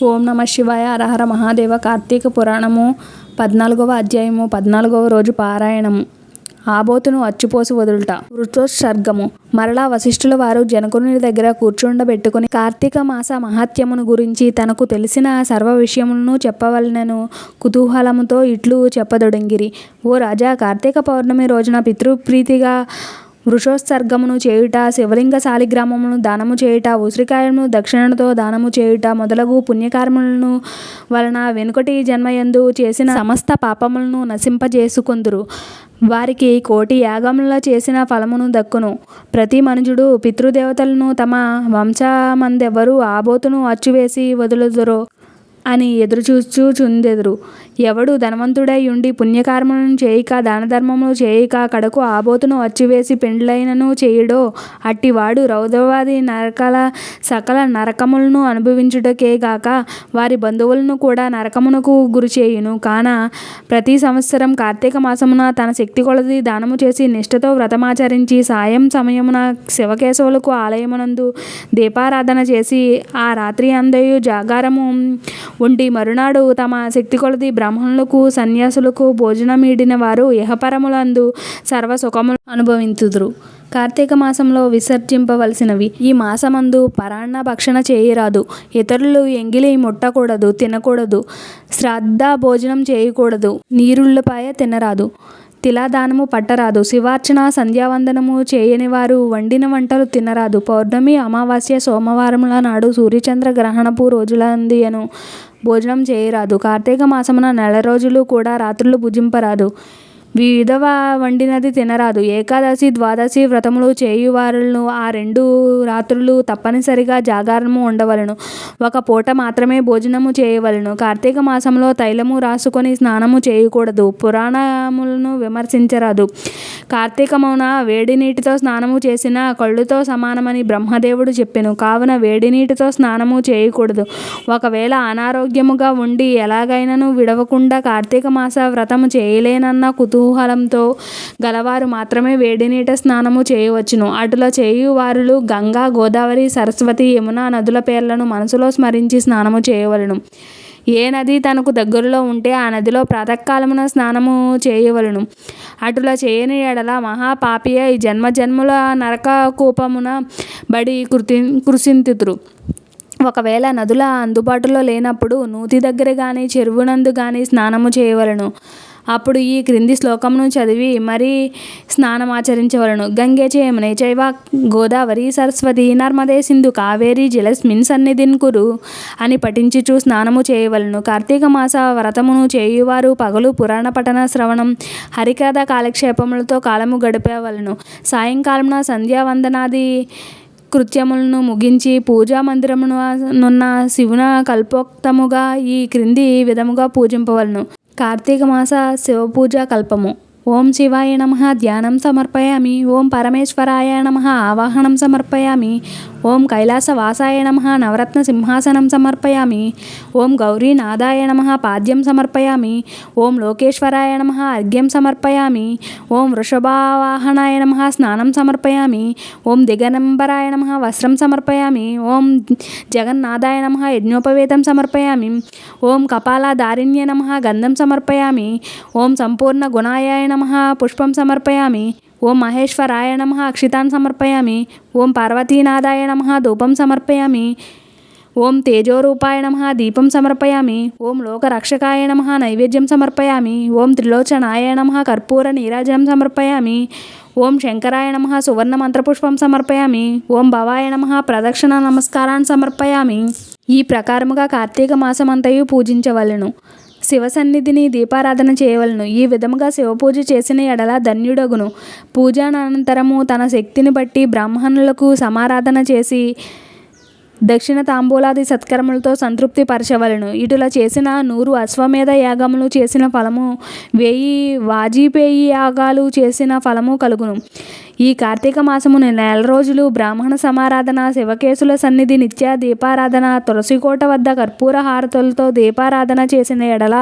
ఓం నమ శివాయ. హరహర మహాదేవ. కార్తీక పురాణము 14వ అధ్యాయము 14వ రోజు పారాయణము. ఆబోతును అచ్చుపోసి వదులుట. వృతోత్సర్గము. మరలా వశిష్ఠుల వారు జనకుని దగ్గర కూర్చుండబెట్టుకుని కార్తీక మాస మహాత్యమును గురించి తనకు తెలిసిన సర్వ విషయములను చెప్పవలనను కుతూహలముతో ఇట్లు చెప్పదొడంగిరి. ఓ రాజా, కార్తీక పౌర్ణమి రోజున పితృప్రీతిగా వృషోత్సర్గమును చేయుట, శివలింగ శాలిగ్రామమును దానము చేయుట, ఉసిరికాయలను దక్షిణతో దానము చేయుట మొదలగు పుణ్యకర్మలను వలన వెనుకటి జన్మయందు చేసిన సమస్త పాపములను నశింపజేసుకొందురు. వారికి 1,000,000 యాగముల చేసిన ఫలమును దక్కును. ప్రతి మనుజుడు పితృదేవతలను తమ వంశమందెవరు ఆబోతును అచ్చువేసి వదులుదురో అని ఎదురుచూచుచుందెదరు. ఎవడు ధనవంతుడై ఉండి పుణ్యకర్మలను చేయక దానధర్మములు చేయక కడకు ఆబోతును అచ్చివేసి పెండ్లైనను చేయుడో అట్టివాడు రౌద్రవాది నరకాల సకల నరకములను అనుభవించుటకే గాక వారి బంధువులను కూడా నరకమునకు గురిచేయును. కాన ప్రతి సంవత్సరం కార్తీక మాసమున తన శక్తి కొలది దానము చేసి నిష్ఠతో వ్రతమాచరించి సాయం సమయమున శివకేశవులకు ఆలయమునందు దీపారాధన చేసి ఆ రాత్రి అందయు జాగారము ఉండి మరునాడు తమ శక్తి కొలది బ్రాహ్మణులకు సన్యాసులకు భోజనమీడిన వారు ఇహపరములందు సర్వసుఖములు అనుభవింతుదురు. కార్తీక మాసంలో విసర్జింపవలసినవి. ఈ మాసమందు పరాన్న భక్షణ చేయరాదు. ఇతరులు ఎంగిలి ముట్టకూడదు, తినకూడదు. శ్రాద్ధ భోజనం చేయకూడదు. నీరుళ్ళపాయ తినరాదు. తిలాదానము పట్టరాదు. శివార్చన సంధ్యావందనము చేయని వారు వండిన వంటలు తినరాదు. పౌర్ణమి, అమావాస్య, సోమవారముల నాడు సూర్యచంద్ర గ్రహణపు రోజులందియను భోజనం చేయరాదు. కార్తీక మాసమున 1 రోజులు కూడా రాత్రులు భుజింపరాదు. విధవ వండినది తినరాదు. ఏకాదశి, ద్వాదశి వ్రతములు చేయువారులను ఆ 2 రాత్రులు తప్పనిసరిగా జాగారము ఉండవలను. 1 పూట మాత్రమే భోజనము చేయవలను. కార్తీక మాసంలో తైలము రాసుకొని స్నానము చేయకూడదు. పురాణములను విమర్శించరాదు. కార్తీకమున వేడి నీటితో స్నానము చేసిన కళ్ళుతో సమానమని బ్రహ్మదేవుడు చెప్పెను. కావున వేడి నీటితో స్నానము చేయకూడదు. ఒకవేళ అనారోగ్యముగా ఉండి ఎలాగైనను విడవకుండా కార్తీక మాస వ్రతము చేయలేనన్న కుతూహలంతో గలవారు మాత్రమే వేడినీట స్నానము చేయవచ్చును. అటుల చేయువారులు గంగా, గోదావరి, సరస్వతి, యమున నదుల పేర్లను మనసులో స్మరించి స్నానము చేయవలను. ఏ నది తనకు దగ్గరలో ఉంటే ఆ నదిలో ప్రాతకాలమున స్నానము చేయవలను. అటుల చేయని ఎడల మహాపాపి అయి జన్మజన్ముల నరకకూపమున బడి కృశింతురు. ఒకవేళ నదుల అందుబాటులో లేనప్పుడు నూతి దగ్గర గాని చెరువునందు గాని స్నానము చేయవలను. అప్పుడు ఈ క్రింది శ్లోకమును చదివి మరి స్నానమాచరించవలను. గంగే చ యమునే చైవ గోదావరి సరస్వతి నర్మదే సింధు కావేరి జలస్మిన్ సన్నిధిన్ కురు అని పఠించుచు స్నానము చేయవలను. కార్తీక మాస వ్రతమును చేయువారు పగలు పురాణ పఠన, శ్రవణం, హరికథ కాలక్షేపములతో కాలము గడపవలను. సాయంకాలమున సంధ్యావందనాది కృత్యములను ముగించి పూజా మందిరమునున్న శివున కల్పోక్తముగా ఈ క్రింది విధముగా పూజింపవలను. కార్తీక మాస శివపూజ కల్పము. ఓం శివాయ నమః ధ్యానం సమర్పయామి. ఓం పరమేశ్వరాయ నమః ఆవాహనం సమర్పయామి. ఓం కైలాసవాసాయ నమః నవరత్న సింహాసనం సమర్పయామి. ఓం గౌరీనాథాయ నమః పాద్యం సమర్పయామి. ఓం లోకేశ్వరాయ నమః అర్ఘ్యం సమర్పయామి. ఓం వృషభవాహనాయ నమః స్నానం సమర్పయామి. ఓం దిగంబరాయ నమః వస్త్రం సమర్పయామి. ఓం జగన్నాథాయ నమః యజ్ఞోపవేతం సమర్పయామి. ఓం కపాలధారిణ్యే నమః గంధం సమర్పయామి. ఓం సంపూర్ణ గుణాయ నమః పుష్పం సమర్పయామి. ఓం మహేశ్వరాయ నమః అక్షితాన్ సమర్పయామి. ఓం పార్వతీనాథాయ నమః ధూపం సమర్పయామి. ఓం తేజోరూపాయ నమః దీపం సమర్పయామి. ఓం లోకరక్షకాయ నమః నైవేద్యం సమర్పయామి. ఓం త్రిలోచనాయ నమః కర్పూర నీరాజనం సమర్పయామి. ఓం శంకరాయ నమః సువర్ణ మంత్రపుష్పం సమర్పయామి. ఓం భవాయ నమః ప్రదక్షిణ నమస్కారాన్ని సమర్పయామి. ఈ ప్రకారముగా కార్తీక మాసమంతయు పూజించవలెను. శివసన్నిధిని దీపారాధన చేయవలను. ఈ విధముగా శివపూజ చేసిన ఎడల ధన్యుడగును. పూజానంతరము తన శక్తిని బట్టి బ్రాహ్మణులకు సమారాధన చేసి దక్షిణ తాంబూలాది సత్కర్మలతో సంతృప్తి పరచవలను. ఇటుల చేసిన 100 అశ్వమేధ యాగములు చేసిన ఫలము, 1000 వాజపేయి యాగాలు చేసిన ఫలము కలుగును. ఈ కార్తీక మాసము 1 రోజులు బ్రాహ్మణ సమారాధన, శివకేశుల సన్నిధి నిత్య దీపారాధన, తులసికోట వద్ద కర్పూర హారతులతో దీపారాధన చేసిన ఎడల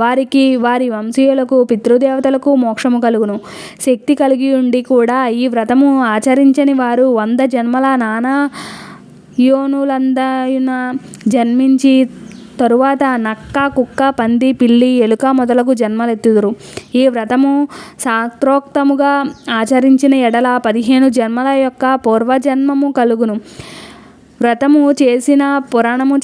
వారికి, వారి వంశీయులకు, పితృదేవతలకు మోక్షము కలుగును. శక్తి కలిగి ఉండి కూడా ఈ వ్రతము ఆచరించని వారు 100 జన్మల నానా యోనులందయున జన్మించి తరువాత నక్క, కుక్క, పంది, పిల్లి, ఎలుక మొదలగు జన్మలెత్తుదురు. ఈ వ్రతము శాస్త్రోక్తముగా ఆచరించిన ఎడల 15 జన్మల యొక్క పూర్వజన్మము కలుగును. వ్రతము చేసిన పురాణము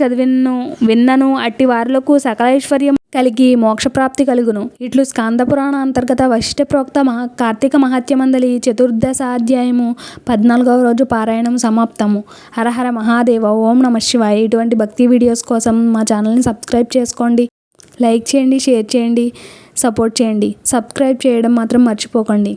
విన్నను అట్టి వారులకు సకలైశ్వర్యం కలిగి మోక్షప్రాప్తి కలుగును. ఇట్లు స్కాంద పురాణ అంతర్గత వశిష్ఠ ప్రోక్త కార్తీక మహాత్మ్యమందలి చతుర్దశాధ్యాయము 14వ రోజు పారాయణం సమాప్తము. హరహర మహాదేవ. ఓం నమః శివాయ. ఇటువంటి భక్తి వీడియోస్ కోసం మా ఛానల్ని సబ్స్క్రైబ్ చేసుకోండి. లైక్ చేయండి, షేర్ చేయండి, సపోర్ట్ చేయండి. సబ్స్క్రైబ్ చేయడం మాత్రం మర్చిపోకండి.